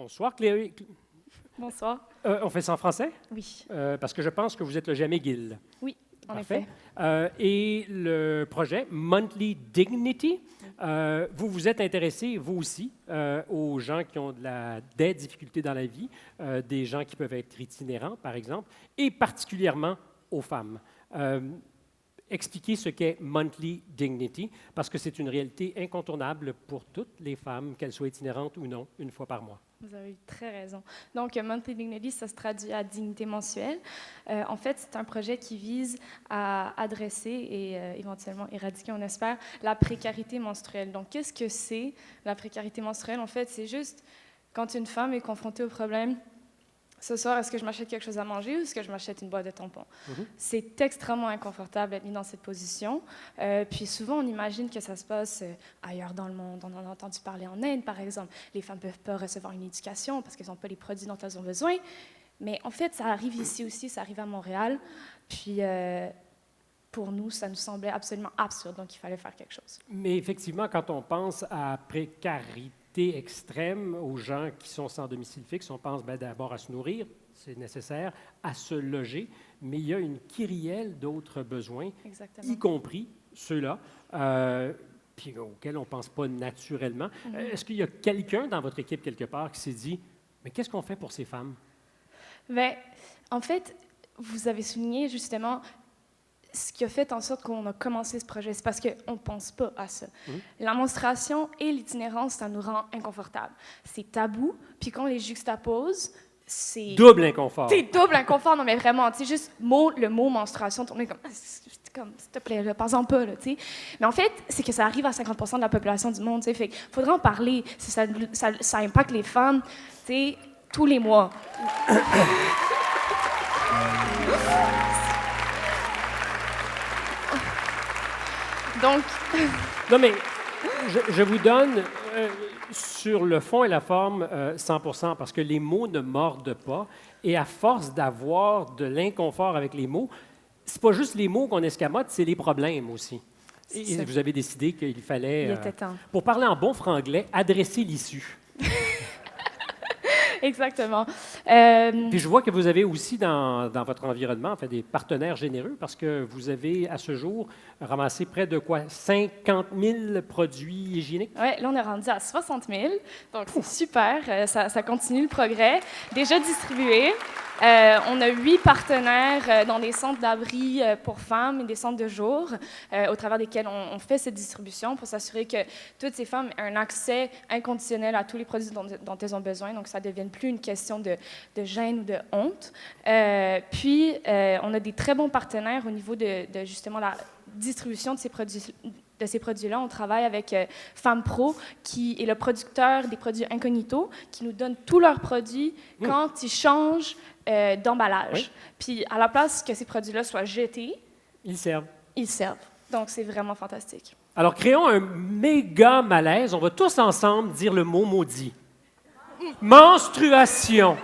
Bonsoir, Chloé. Bonsoir. On fait ça en français? Oui. Parce que je pense que vous êtes le Jamais Guil. Oui, en Parfait. effet. Et le projet Monthly Dignity, vous vous êtes intéressé, vous aussi, aux gens qui ont des difficultés dans la vie, des gens qui peuvent être itinérants, par exemple, et particulièrement aux femmes. Expliquer ce qu'est Monthly Dignity, parce que c'est une réalité incontournable pour toutes les femmes, qu'elles soient itinérantes ou non, une fois par mois. Vous avez très raison. Donc, Monthly Dignity, ça se traduit à dignité mensuelle. En fait, c'est un projet qui vise à adresser et éventuellement éradiquer, on espère, la précarité menstruelle. Donc, qu'est-ce que c'est la précarité menstruelle? En fait, c'est juste quand une femme est confrontée au problème, ce soir, est-ce que je m'achète quelque chose à manger ou est-ce que je m'achète une boîte de tampons? C'est extrêmement inconfortable d'être mis dans cette position. Puis souvent, on imagine que ça se passe ailleurs dans le monde. On en a entendu parler en Inde, par exemple. Les femmes ne peuvent pas recevoir une éducation parce qu'elles n'ont pas les produits dont elles ont besoin. Mais en fait, ça arrive ici aussi, ça arrive à Montréal. Puis pour nous, ça nous semblait absolument absurde, donc il fallait faire quelque chose. Mais effectivement, quand on pense à précarité extrême aux gens qui sont sans domicile fixe, on pense d'abord à se nourrir, c'est nécessaire, à se loger, mais il y a une kyrielle d'autres besoins, Exactement. y compris ceux-là, puis auxquels on ne pense pas naturellement. Est-ce qu'il y a quelqu'un dans votre équipe quelque part qui s'est dit, mais qu'est-ce qu'on fait pour ces femmes? Bien, en fait, vous avez souligné justement ce qui a fait en sorte qu'on a commencé ce projet, c'est parce qu'on ne pense pas à ça. La menstruation et l'itinérance, ça nous rend inconfortables. C'est tabou, puis quand on les juxtapose, c'est... Double inconfort. C'est double inconfort, non mais vraiment, tu sais, juste le mot menstruation, tourner comme, s'il te plaît, parle-en pas, là, tu sais. Mais en fait, c'est que ça arrive à 50% de la population du monde, tu sais, fait qu'il faudrait en parler, ça impacte les femmes, tu sais, tous les mois. Donc... Non, mais je vous donne, sur le fond et la forme, 100%, parce que les mots ne mordent pas. Et à force d'avoir de l'inconfort avec les mots, c'est pas juste les mots qu'on escamote, c'est les problèmes aussi. Et vous avez décidé qu'il fallait, Il était temps. Pour parler en bon franglais, adresser l'issue. Exactement. Puis je vois que vous avez aussi dans votre environnement en fait, des partenaires généreux parce que vous avez à ce jour ramassé près de quoi? 50 000 produits hygiéniques? Oui, là, on est rendu à 60 000. Donc, c'est super. Ça continue le progrès. Déjà distribué. On a 8 partenaires dans des centres d'abri pour femmes et des centres de jour au travers desquels on fait cette distribution pour s'assurer que toutes ces femmes aient un accès inconditionnel à tous les produits dont elles ont besoin. Donc, ça ne devienne plus une question de gêne ou de honte. Puis, on a des très bons partenaires au niveau de justement la distribution de ces produits-là. On travaille avec Femme Pro, qui est le producteur des produits Incognito, qui nous donne tous leurs produits quand ils changent d'emballage. Oui. Puis, à la place que ces produits-là soient jetés, Ils servent. ils servent. Donc, c'est vraiment fantastique. Alors, créons un méga malaise. On va tous ensemble dire le mot maudit. Menstruation.